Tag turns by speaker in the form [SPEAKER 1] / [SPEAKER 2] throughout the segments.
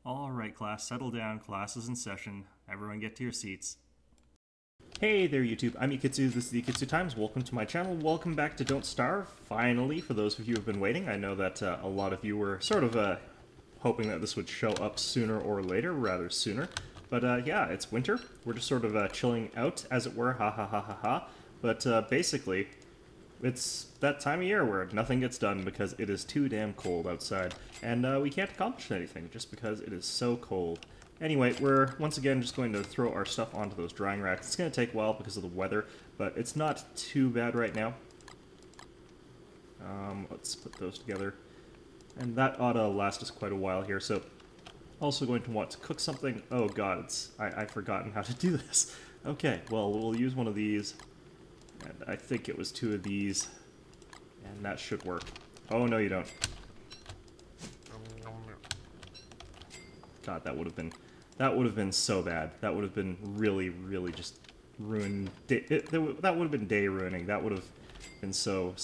[SPEAKER 1] Alright class, settle down, class is in session, everyone get to your seats. Hey there YouTube, I'm Yukitsu, this is the Yukitsu Times, welcome to my channel, welcome back to Don't Starve, finally, for those of you who have been waiting. I know that a lot of you were sort of hoping that this would show up sooner or later, rather sooner. But yeah, it's winter, we're just sort of chilling out, as it were, ha ha ha ha ha. But basically, it's that time of year where nothing gets done because it is too damn cold outside, and we can't accomplish anything just because it is so cold. Anyway, we're once again just going to throw our stuff onto those drying racks. It's going to take a while because of the weather, but it's not too bad right now. Let's put those together. And that ought to last us quite a while here, so also going to want to cook something. Oh god, I've forgotten how to do this. Okay, well, we'll use one of these. And I think it was two of these, and that should work. Oh, no you don't. God, that would have been so bad. That would have been really, really just ruined. That would have been day ruining. That would have been so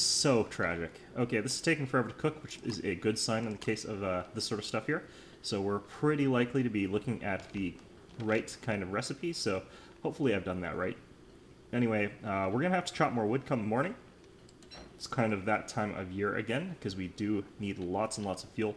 [SPEAKER 1] tragic. Okay, this is taking forever to cook, which is a good sign in the case of this sort of stuff here. So we're pretty likely to be looking at the right kind of recipe, so hopefully I've done that right. Anyway, we're going to have to chop more wood come morning. It's kind of that time of year again, because we do need lots and lots of fuel.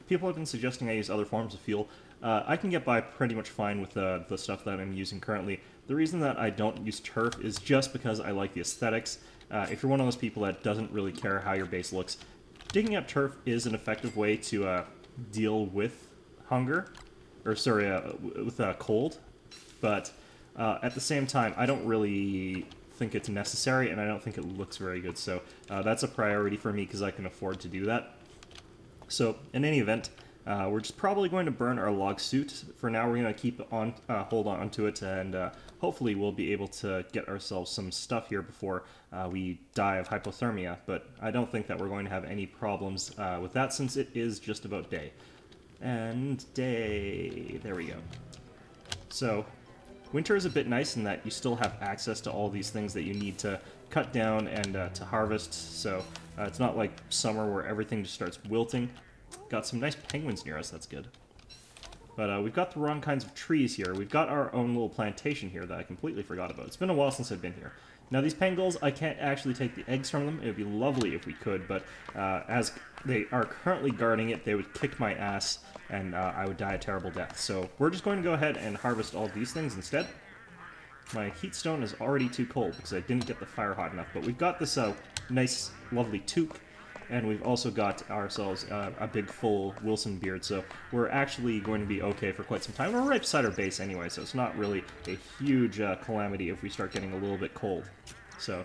[SPEAKER 1] People have been suggesting I use other forms of fuel. I can get by pretty much fine with the stuff that I'm using currently. The reason that I don't use turf is just because I like the aesthetics. If you're one of those people that doesn't really care how your base looks, digging up turf is an effective way to deal with hunger, or sorry, with cold, but at the same time, I don't really think it's necessary, and I don't think it looks very good, so that's a priority for me because I can afford to do that. So, in any event, we're just probably going to burn our log suit. For now, we're going to keep on, hold on to it, and hopefully we'll be able to get ourselves some stuff here before we die of hypothermia, but I don't think that we're going to have any problems with that since it is just about day. And day, there we go. So, winter is a bit nice in that you still have access to all these things that you need to cut down and to harvest, so it's not like summer where everything just starts wilting. Got some nice penguins near us, that's good. But we've got the wrong kinds of trees here. We've got our own little plantation here that I completely forgot about. It's been a while since I've been here. Now these pangolins, I can't actually take the eggs from them. It would be lovely if we could, but as they are currently guarding it, they would kick my ass and I would die a terrible death. So we're just going to go ahead and harvest all these things instead. My heat stone is already too cold because I didn't get the fire hot enough, but we've got this nice, lovely toque, and we've also got ourselves a big, full Wilson beard, so we're actually going to be okay for quite some time. We're right beside our base anyway, so it's not really a huge calamity if we start getting a little bit cold. So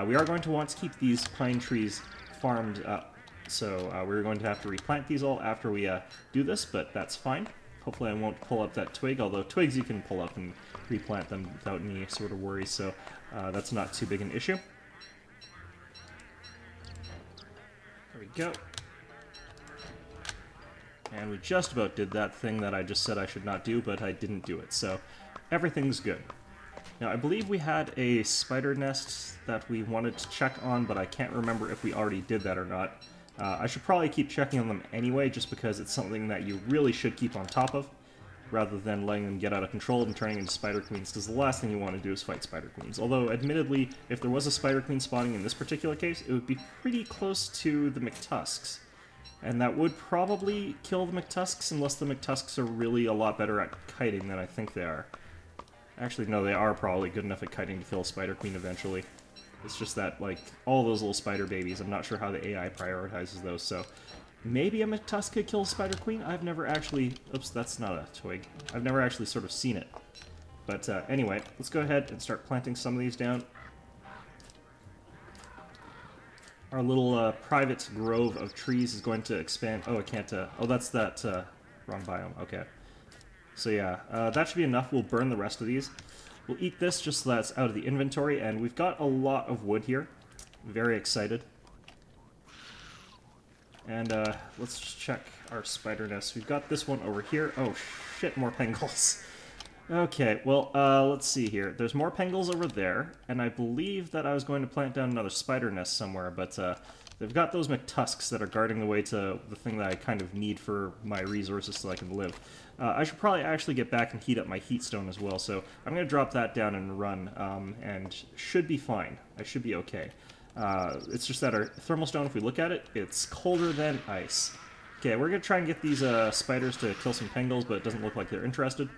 [SPEAKER 1] we are going to want to keep these pine trees farmed up, so we're going to have to replant these all after we do this, but that's fine. Hopefully I won't pull up that twig, although twigs you can pull up and replant them without any sort of worries, so that's not too big an issue. There we go. And we just about did that thing that I just said I should not do, but I didn't do it, so everything's good. Now, I believe we had a spider nest that we wanted to check on, but I can't remember if we already did that or not. I should probably keep checking on them anyway, just because it's something that you really should keep on top of, rather than letting them get out of control and turning into spider queens, because the last thing you want to do is fight spider queens. Although, admittedly, if there was a spider queen spawning in this particular case, it would be pretty close to the McTusks. And that would probably kill the McTusks, unless the McTusks are really a lot better at kiting than I think they are. Actually, no, they are probably good enough at kiting to kill a spider queen eventually. It's just that, like, all those little spider babies, I'm not sure how the AI prioritizes those, so maybe a McTusk could kill a spider queen? I've never actually... Oops, that's not a twig. I've never actually sort of seen it. But anyway, let's go ahead and start planting some of these down. Our little private grove of trees is going to expand... Oh, I can't... Oh, that's that... wrong biome. Okay. So yeah, that should be enough. We'll burn the rest of these. We'll eat this just so that's out of the inventory, and we've got a lot of wood here. Very excited. And let's just check our spider nest. We've got this one over here. Oh shit, more pangolins. Okay, well, let's see here. There's more pangolins over there, and I believe that I was going to plant down another spider nest somewhere, but They've got those McTusks that are guarding the way to the thing that I kind of need for my resources so I can live. I should probably actually get back and heat up my heat stone as well, so I'm going to drop that down and run, and should be fine. I should be okay. It's just that our thermal stone, if we look at it, it's colder than ice. Okay, we're going to try and get these spiders to kill some pangolins, but it doesn't look like they're interested.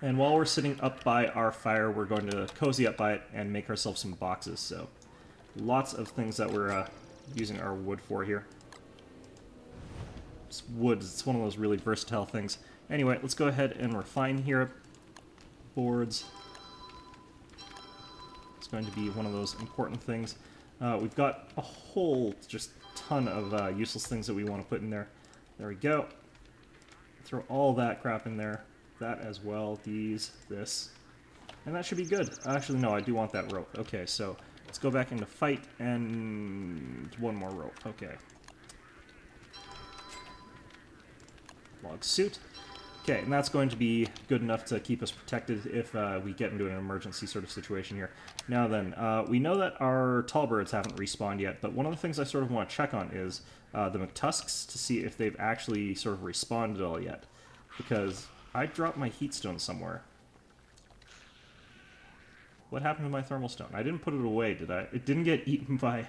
[SPEAKER 1] And while we're sitting up by our fire, we're going to cozy up by it and make ourselves some boxes, so lots of things that we're using our wood for here. It's wood, it's one of those really versatile things. Anyway, let's go ahead and refine here. Boards. It's going to be one of those important things. We've got a whole just ton of useless things that we want to put in there. There we go. Throw all that crap in there. That as well. These, this. And that should be good. Actually, no, I do want that rope. Okay, so let's go back into fight and one more rope. Okay. Log suit. Okay, and that's going to be good enough to keep us protected if we get into an emergency sort of situation here. Now then, we know that our tall birds haven't respawned yet, but one of the things I sort of want to check on is the McTusks to see if they've actually sort of respawned at all yet. Because I dropped my heat stone somewhere. What happened to my thermal stone? I didn't put it away, did I? It didn't get eaten by...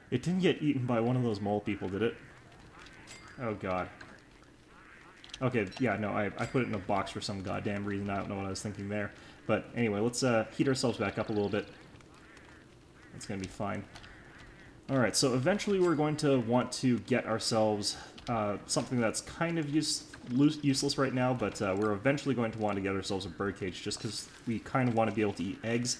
[SPEAKER 1] It didn't get eaten by one of those mole people, did it? Oh god. Okay, yeah, no, I put it in a box for some goddamn reason. I don't know what I was thinking there. But anyway, let's heat ourselves back up a little bit. It's going to be fine. Alright, so eventually we're going to want to get ourselves something that's kind of useless right now, but we're eventually going to want to get ourselves a birdcage just because we kind of want to be able to eat eggs.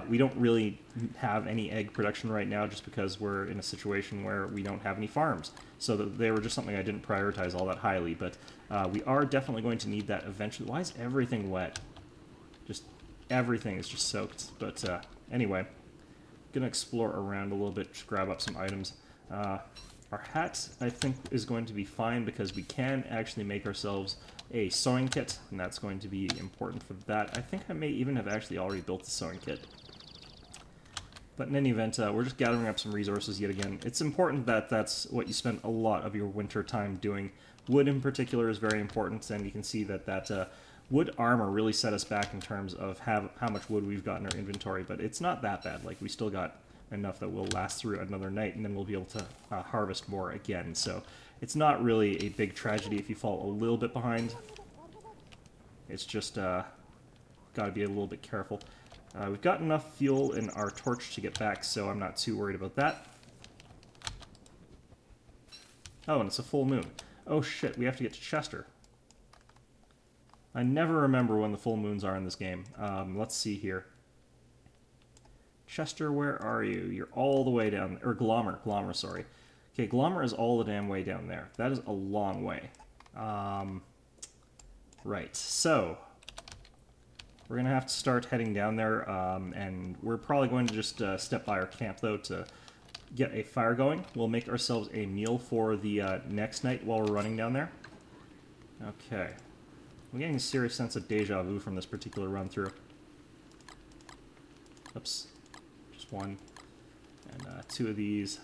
[SPEAKER 1] We don't really have any egg production right now just because we're in a situation where we don't have any farms. So they were just something I didn't prioritize all that highly, but we are definitely going to need that eventually. Why is everything wet? Just everything is just soaked. But anyway, gonna explore around a little bit, just grab up some items. Our hat, I think, is going to be fine because we can actually make ourselves a sewing kit, and that's going to be important for that. I think I may even have actually already built the sewing kit. But in any event, we're just gathering up some resources yet again. It's important that that's what you spend a lot of your winter time doing. Wood in particular is very important, and you can see that wood armor really set us back in terms of how much wood we've got in our inventory, but it's not that bad. Like, we still got enough that will last through another night, and then we'll be able to harvest more again. So it's not really a big tragedy if you fall a little bit behind. It's just got to be a little bit careful. We've got enough fuel in our torch to get back, so I'm not too worried about that. Oh, and it's a full moon. Oh shit, we have to get to Chester. I never remember when the full moons are in this game. Let's see here. Chester, where are you? You're all the way down... Or Glommer, sorry. Okay, Glommer is all the damn way down there. That is a long way. Right, so... We're going to have to start heading down there, and we're probably going to just step by our camp, though, to get a fire going. We'll make ourselves a meal for the next night while we're running down there. Okay. I'm getting a serious sense of deja vu from this particular run-through. Oops. Just one. And two of these.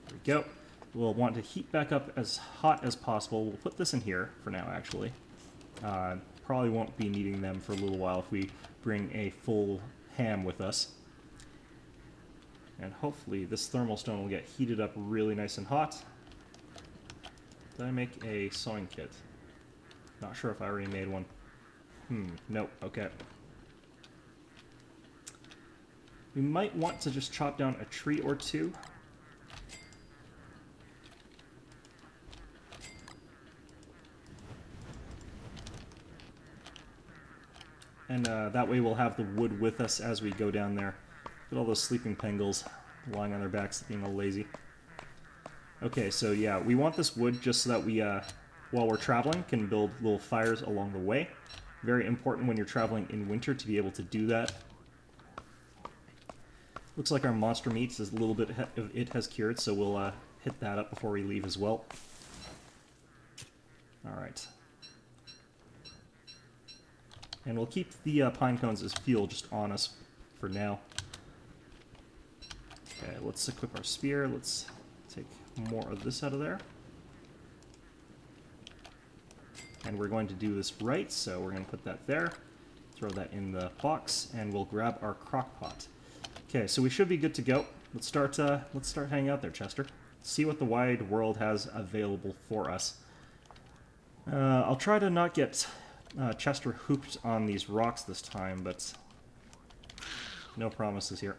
[SPEAKER 1] There we go. We'll want to heat back up as hot as possible. We'll put this in here for now, actually. Probably won't be needing them for a little while if we bring a full ham with us. And hopefully this thermal stone will get heated up really nice and hot. Did I make a sewing kit? Not sure if I already made one. Nope, okay. We might want to just chop down a tree or two. And that way we'll have the wood with us as we go down there. Look at all those sleeping pangolins lying on their backs being all lazy. Okay, so yeah, we want this wood just so that we, while we're traveling, can build little fires along the way. Very important when you're traveling in winter to be able to do that. Looks like our monster meats is a little bit of it has cured, so we'll hit that up before we leave as well. Alright. And we'll keep the pine cones as fuel just on us for now. Okay, let's equip our spear. Let's take more of this out of there. And we're going to do this right, so we're going to put that there. Throw that in the box, and we'll grab our crock pot. Okay, so we should be good to go. Let's start hanging out there, Chester. See what the wide world has available for us. I'll try to not get Chester hooped on these rocks this time, but no promises here.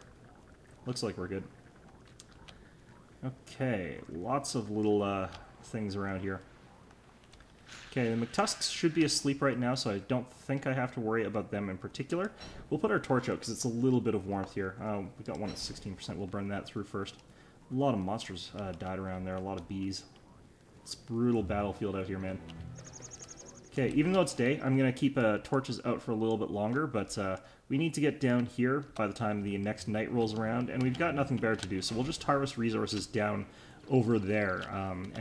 [SPEAKER 1] Looks like we're good. Okay, lots of little things around here. Okay, the McTusks should be asleep right now, so I don't think I have to worry about them in particular. We'll put our torch out because it's a little bit of warmth here. We got one at 16%. We'll burn that through first. A lot of monsters died around there, a lot of bees. It's a brutal battlefield out here, man. Okay, even though it's day, I'm going to keep torches out for a little bit longer, but we need to get down here by the time the next night rolls around, and we've got nothing better to do, so we'll just harvest resources down over there,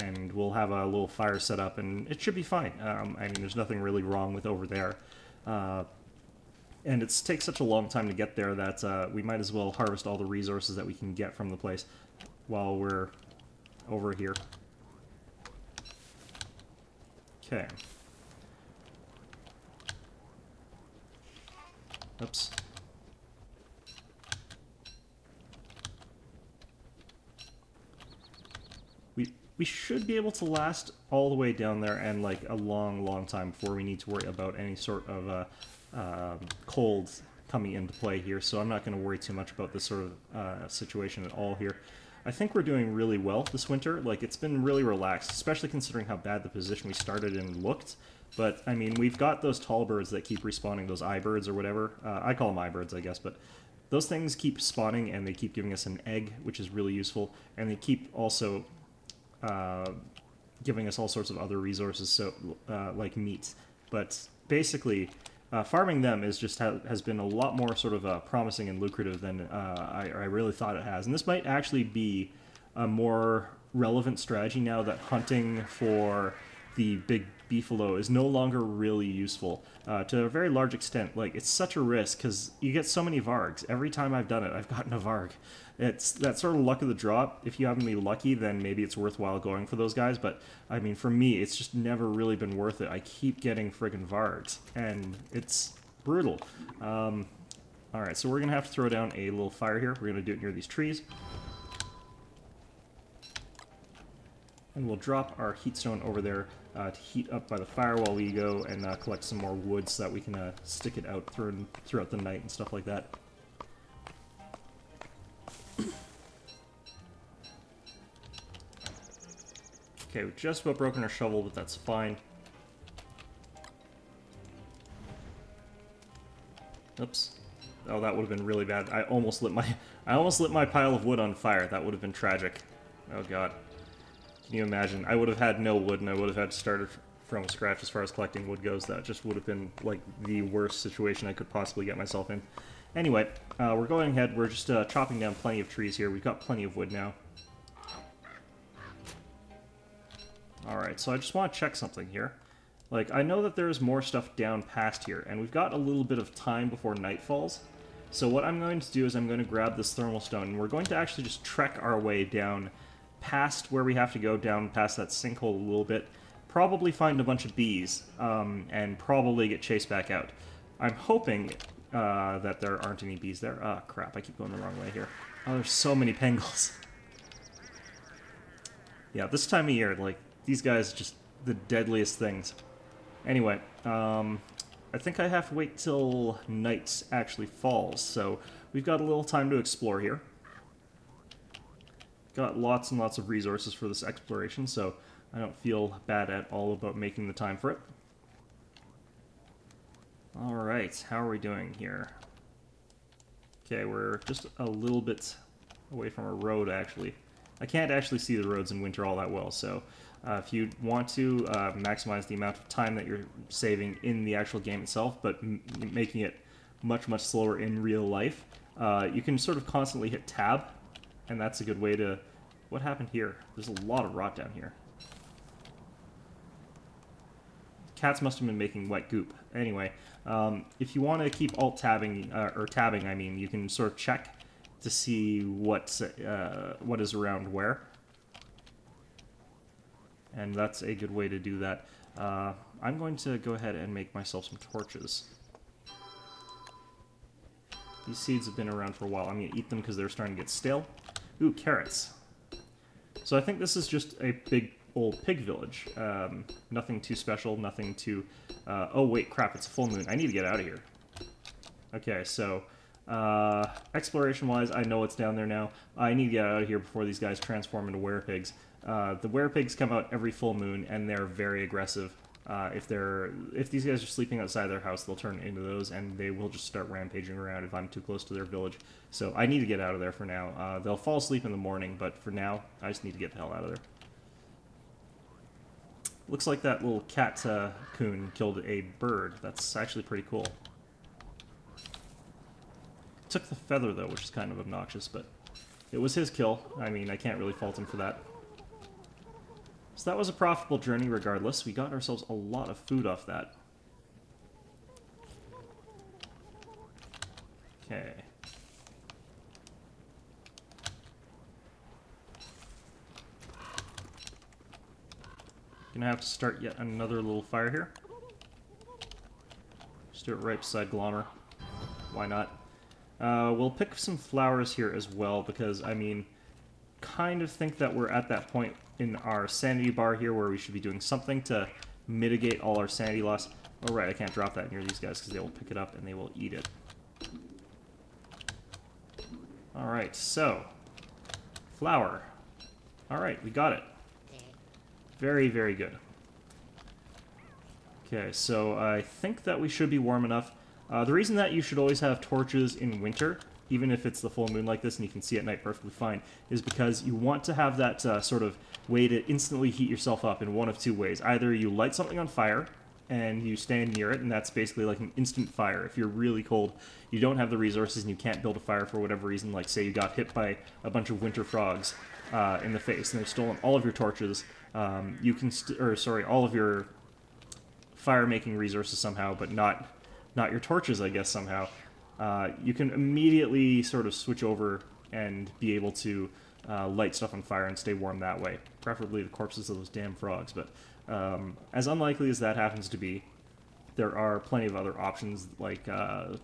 [SPEAKER 1] and we'll have a little fire set up, and it should be fine. I mean, there's nothing really wrong with over there. And it takes such a long time to get there that we might as well harvest all the resources that we can get from the place while we're over here. Okay. Oops. We should be able to last all the way down there and like a long time before we need to worry about any sort of cold coming into play here, so I'm not going to worry too much about this sort of situation at all here. I think we're doing really well this winter. Like, it's been really relaxed, especially considering how bad the position we started in looked. But, I mean, we've got those tall birds that keep respawning, those eye-birds or whatever. I call them eye-birds, I guess, but those things keep spawning and they keep giving us an egg, which is really useful, and they keep also giving us all sorts of other resources, so like meat. But basically, farming them is just has been a lot more sort of promising and lucrative than I really thought it has. And this might actually be a more relevant strategy now that hunting for the big beefalo is no longer really useful to a very large extent. Like, it's such a risk because you get so many vargs. Every time I've done it, I've gotten a varg. It's that sort of luck of the draw. If you happen to be lucky, then maybe it's worthwhile going for those guys. But, I mean, for me, it's just never really been worth it. I keep getting friggin' vargs, and it's brutal. Alright, so we're going to have to throw down a little fire here. We're going to do it near these trees. And we'll drop our heat stone over there to heat up by the fire while we go and collect some more wood so that we can stick it out throughout the night and stuff like that. Okay, we've just about broken our shovel, but that's fine. Oops. Oh, that would have been really bad. I almost lit my pile of wood on fire. That would have been tragic. Oh god. Can you imagine? I would have had no wood, and I would have had to start from scratch as far as collecting wood goes. That just would have been, like, the worst situation I could possibly get myself in. Anyway, we're going ahead. We're just chopping down plenty of trees here. We've got plenty of wood now. Alright, so I just want to check something here. Like, I know that there's more stuff down past here, and we've got a little bit of time before night falls. So what I'm going to do is I'm going to grab this thermal stone, and we're going to actually just trek our way down past where we have to go, down past that sinkhole a little bit, probably find a bunch of bees, and probably get chased back out. I'm hoping that there aren't any bees there. Ah, crap, I keep going the wrong way here. Oh, there's so many pangolins. Yeah, this time of year, like, these guys are just the deadliest things. Anyway, I think I have to wait till night actually falls, so we've got a little time to explore here. Got lots and lots of resources for this exploration, so I don't feel bad at all about making the time for it. Alright, how are we doing here? Okay, we're just a little bit away from a road, actually. I can't actually see the roads in winter all that well, so if you want to maximize the amount of time that you're saving in the actual game itself, but making it much slower in real life, you can sort of constantly hit tab, and that's a good way to... What happened here? There's a lot of rot down here. Cats must have been making wet goop. Anyway, if you want to keep alt-tabbing, or tabbing, I mean, you can sort of check to see what is around where. And that's a good way to do that. I'm going to go ahead and make myself some torches. These seeds have been around for a while. I'm going to eat them because they're starting to get stale. Ooh, carrots. So I think this is just a big old pig village. Nothing too special, nothing too... oh wait, crap, it's a full moon. I need to get out of here. Okay, so... exploration-wise, I know it's down there now. I need to get out of here before these guys transform into werepigs. The werepigs come out every full moon, and they're very aggressive. If these guys are sleeping outside their house, they'll turn into those, and they will just start rampaging around if I'm too close to their village. So I need to get out of there for now. They'll fall asleep in the morning, but for now, I just need to get the hell out of there. Looks like that little cat coon killed a bird. That's actually pretty cool. Took the feather, though, which is kind of obnoxious, but it was his kill. I mean, I can't really fault him for that. So that was a profitable journey regardless. We got ourselves a lot of food off that. Okay. Gonna have to start yet another little fire here. Just do it right beside Glommer. Why not? We'll pick some flowers here as well because, I mean, kind of think that we're at that point in our sanity bar here where we should be doing something to mitigate all our sanity loss. Oh right, I can't drop that near these guys because they will pick it up and they will eat it. Alright, so, flour. Alright, we got it. Very, very good. Okay, so I think that we should be warm enough. The reason that you should always have torches in winter, even if it's the full moon like this and you can see at night perfectly fine, is because you want to have that sort of way to instantly heat yourself up in one of two ways. Either you light something on fire and you stand near it, and that's basically like an instant fire. If you're really cold, you don't have the resources and you can't build a fire for whatever reason, like say you got hit by a bunch of winter frogs in the face and they've stolen all of your torches, you can, all of your fire-making resources somehow, but not your torches, I guess, somehow. You can immediately sort of switch over and be able to light stuff on fire and stay warm that way. Preferably the corpses of those damn frogs, but as unlikely as that happens to be, there are plenty of other options, like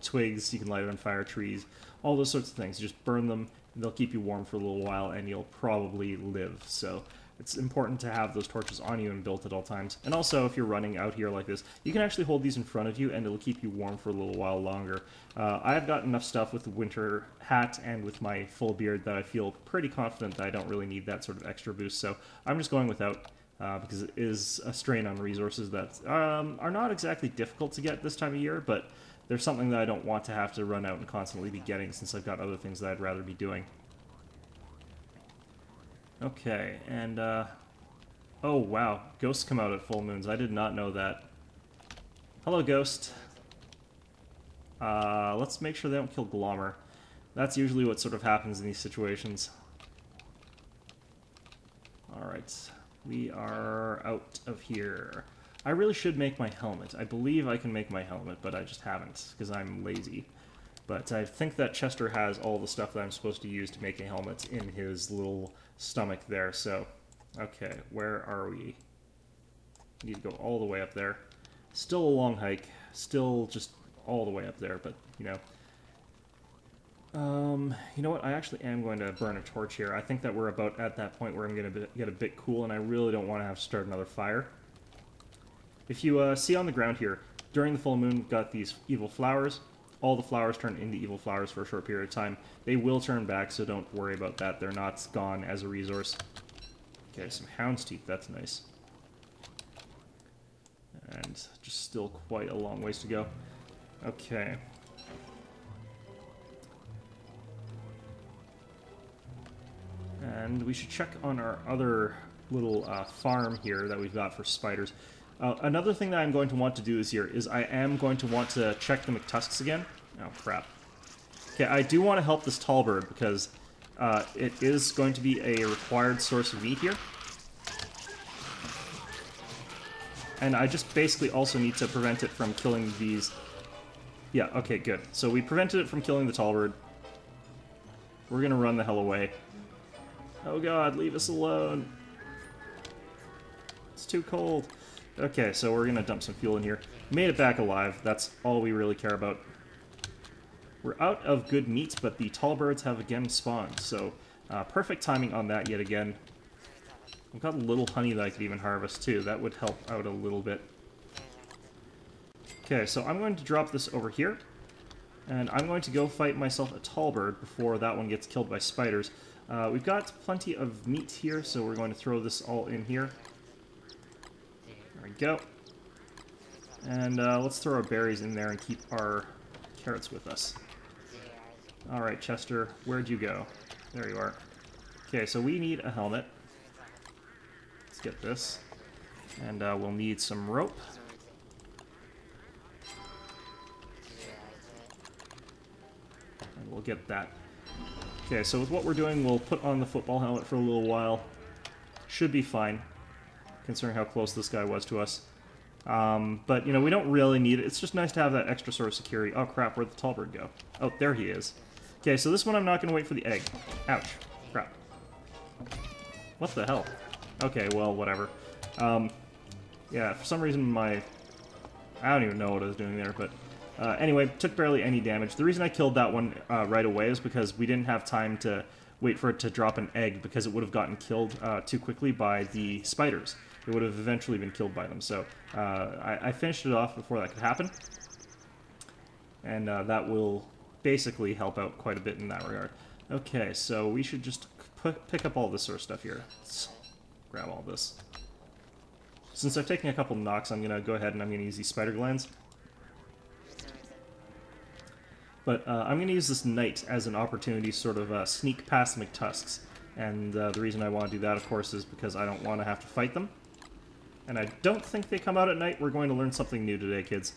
[SPEAKER 1] twigs, you can light it on fire, trees, all those sorts of things. You just burn them, they'll keep you warm for a little while, and you'll probably live. So it's important to have those torches on you and built at all times. And also, if you're running out here like this, you can actually hold these in front of you and it'll keep you warm for a little while longer. I've got enough stuff with the winter hat and with my full beard that I feel pretty confident that I don't really need that sort of extra boost, so I'm just going without, because it is a strain on resources that are not exactly difficult to get this time of year, but there's something that I don't want to have to run out and constantly be getting since I've got other things that I'd rather be doing. Okay, and, oh wow, ghosts come out at full moons. I did not know that. Hello, ghost. Let's make sure they don't kill Glommer. That's usually what sort of happens in these situations. Alright, we are out of here. I really should make my helmet. I believe I can make my helmet, but I just haven't, because I'm lazy. But I think that Chester has all the stuff that I'm supposed to use to make a helmet in his little stomach there, so... Okay, where are we? Need to go all the way up there. Still a long hike. Still just all the way up there, but, you know... you know what? I actually am going to burn a torch here. I think that we're about at that point where I'm going to get a bit cool, and I really don't want to have to start another fire. If you see on the ground here, during the full moon, we've got these evil flowers. All the flowers turn into evil flowers for a short period of time. They will turn back, so don't worry about that. They're not gone as a resource. Okay, some hound's teeth. That's nice. And just still quite a long ways to go. Okay. And we should check on our other little farm here that we've got for spiders. Another thing that I'm going to want to do this year is I am going to want to check the McTusks again. Oh, crap. Okay, I do want to help this tall bird because it is going to be a required source of meat here. And I just basically also need to prevent it from killing these... Yeah, okay, good. So we prevented it from killing the tall bird. We're gonna run the hell away. Oh god, leave us alone. It's too cold. Okay, so we're gonna dump some fuel in here. Made it back alive. That's all we really care about. We're out of good meat, but the tall birds have again spawned, so perfect timing on that yet again. I've got a little honey that I could even harvest too. That would help out a little bit. Okay, so I'm going to drop this over here, and I'm going to go fight myself a tall bird before that one gets killed by spiders. We've got plenty of meat here, so we're going to throw this all in here. There we go. And let's throw our berries in there and keep our carrots with us. Alright, Chester, where'd you go? There you are. Okay, so we need a helmet. Let's get this. And we'll need some rope. And we'll get that. Okay, so with what we're doing, we'll put on the football helmet for a little while. Should be fine, considering how close this guy was to us. But, you know, we don't really need it. It's just nice to have that extra sort of security. Oh, crap, where'd the tall bird go? Oh, there he is. Okay, so this one I'm not going to wait for the egg. Ouch. Crap. What the hell? Okay, well, whatever. Yeah, for some reason I don't even know what I was doing there, but... anyway, took barely any damage. The reason I killed that one right away is because we didn't have time to wait for it to drop an egg, because it would have gotten killed too quickly by the spiders. It would have eventually been killed by them, so I finished it off before that could happen. And that will basically help out quite a bit in that regard. Okay, so we should just pick up all this sort of stuff here. Let's grab all this. Since I've taken a couple knocks, I'm going to go ahead and I'm going to use these spider glands. But I'm going to use this night as an opportunity to sort of sneak past McTusks. And the reason I want to do that, of course, is because I don't want to have to fight them. And I don't think they come out at night. We're going to learn something new today, kids.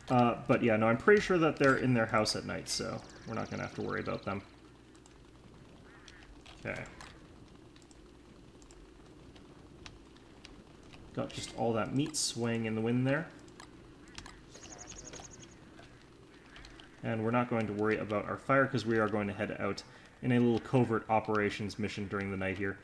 [SPEAKER 1] But yeah, no, I'm pretty sure that they're in their house at night, so we're not going to have to worry about them. Okay. Got just all that meat swaying in the wind there. And we're not going to worry about our fire because we are going to head out in a little covert operations mission during the night here.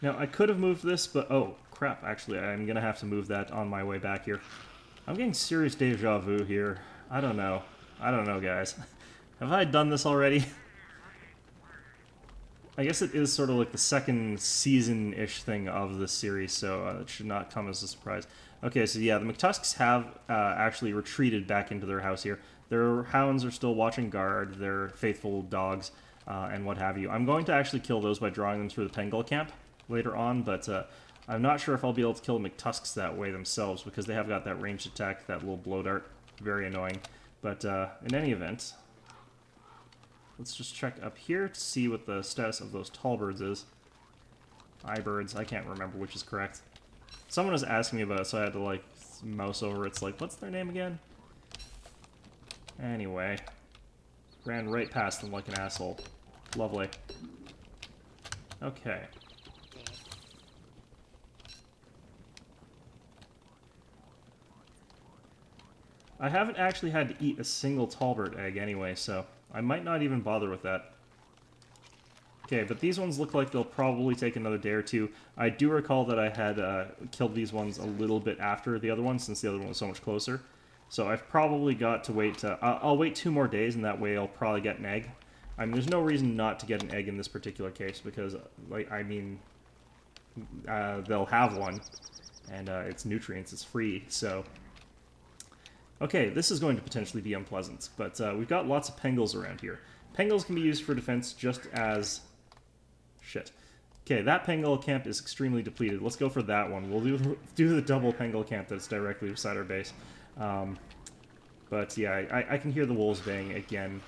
[SPEAKER 1] Now, I could have moved this, but oh, crap, actually, I'm going to have to move that on my way back here. I'm getting serious deja vu here. I don't know. I don't know, guys. Have I done this already? I guess it is sort of like the second season-ish thing of the series, so it should not come as a surprise. Okay, so yeah, the McTusks have actually retreated back into their house here. Their hounds are still watching guard, their faithful dogs, and what have you. I'm going to actually kill those by drawing them through the Pengull camp later on, but I'm not sure if I'll be able to kill McTusks that way themselves, because they have got that ranged attack, that little blow dart. Very annoying. But in any event, let's just check up here to see what the status of those tall birds is. Birds, I can't remember which is correct. Someone was asking me about it, so I had to, like, mouse over. It's like, what's their name again? Anyway. Ran right past them like an asshole. Lovely. Okay. I haven't actually had to eat a single tallbird egg anyway, so I might not even bother with that. Okay, but these ones look like they'll probably take another day or two. I do recall that I had killed these ones a little bit after the other one, since the other one was so much closer. So I've probably got to wait... I'll wait 2 more days, and that way I'll probably get an egg. I mean, there's no reason not to get an egg in this particular case, because, like, I mean, they'll have one, and it's nutrients, it's free, so... Okay, this is going to potentially be unpleasant, but we've got lots of Pengulls around here. Pengulls can be used for defense just as... Shit. Okay, that Pengull camp is extremely depleted. Let's go for that one. We'll do the double Pengull camp that's directly beside our base. But yeah, I can hear the wolves baying again.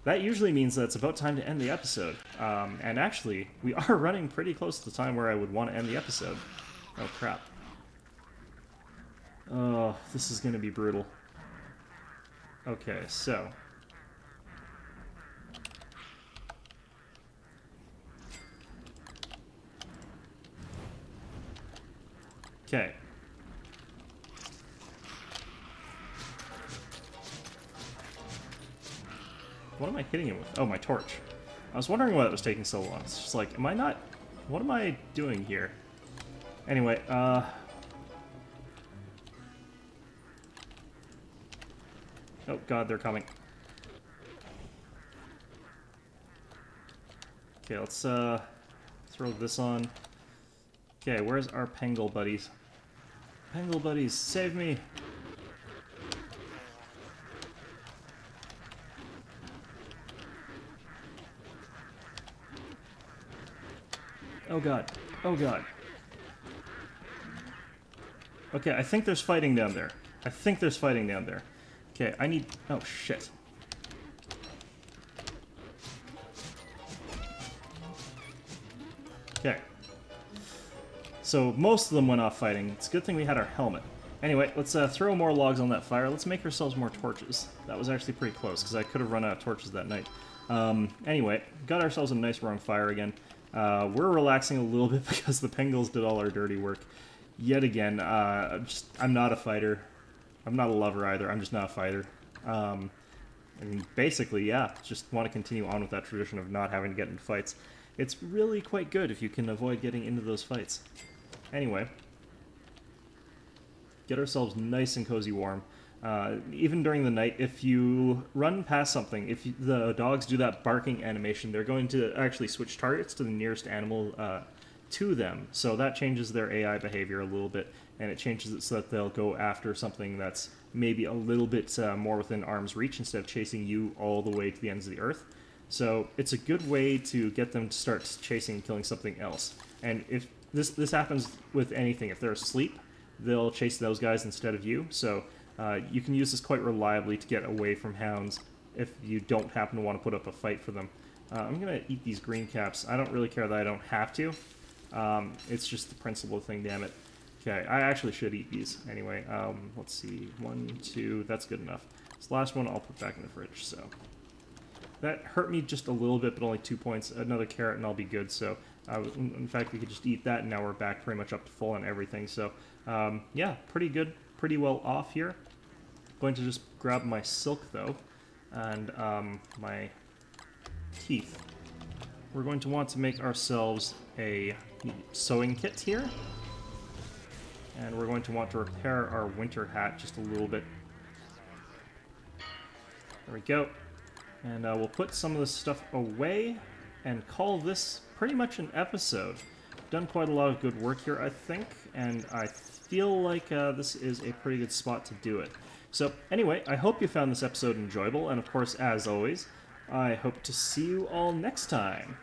[SPEAKER 1] That usually means that it's about time to end the episode. And actually, we are running pretty close to the time where I would want to end the episode. Oh, crap. Oh, this is going to be brutal. Okay, so... Okay. What am I hitting him with? Oh, my torch. I was wondering why it was taking so long. It's just like, am I not... What am I doing here? Anyway, oh god, they're coming. Okay, let's throw this on. Okay, where's our Pengle buddies? Pengle buddies, save me! Oh god. Oh god. Okay, I think there's fighting down there. I think there's fighting down there. Okay, I need... Oh, shit. Okay. So, most of them went off fighting. It's a good thing we had our helmet. Anyway, let's throw more logs on that fire. Let's make ourselves more torches. That was actually pretty close, because I could have run out of torches that night. Anyway, got ourselves a nice rung fire again. We're relaxing a little bit because the Pengles did all our dirty work. Yet again, I'm not a fighter. I'm not a lover either. I'm just not a fighter. I mean, basically, yeah, just want to continue on with that tradition of not having to get into fights. It's really quite good if you can avoid getting into those fights. Anyway, get ourselves nice and cozy warm. Even during the night, if you run past something, if the dogs do that barking animation, they're going to actually switch targets to the nearest animal to them. So that changes their AI behavior a little bit, and it changes it so that they'll go after something that's maybe a little bit more within arm's reach instead of chasing you all the way to the ends of the earth. So it's a good way to get them to start chasing and killing something else. And if this happens with anything, if they're asleep, they'll chase those guys instead of you. So you can use this quite reliably to get away from hounds if you don't happen to want to put up a fight for them. I'm going to eat these green caps. I don't really care that I don't have to. It's just the principle thing, damn it. Okay, I actually should eat these. Anyway, let's see. 1, 2, that's good enough. This last one I'll put back in the fridge, so... That hurt me just a little bit, but only 2 points. Another carrot and I'll be good, so... in fact, we could just eat that, and now we're back pretty much up to full on everything. So, yeah, pretty good. Pretty well off here. Going to just grab my silk, though, and my teeth. We're going to want to make ourselves a sewing kit here. And we're going to want to repair our winter hat just a little bit. There we go. And we'll put some of this stuff away and call this pretty much an episode. Done quite a lot of good work here, I think, and I feel like this is a pretty good spot to do it. So anyway, I hope you found this episode enjoyable, and of course, as always, I hope to see you all next time.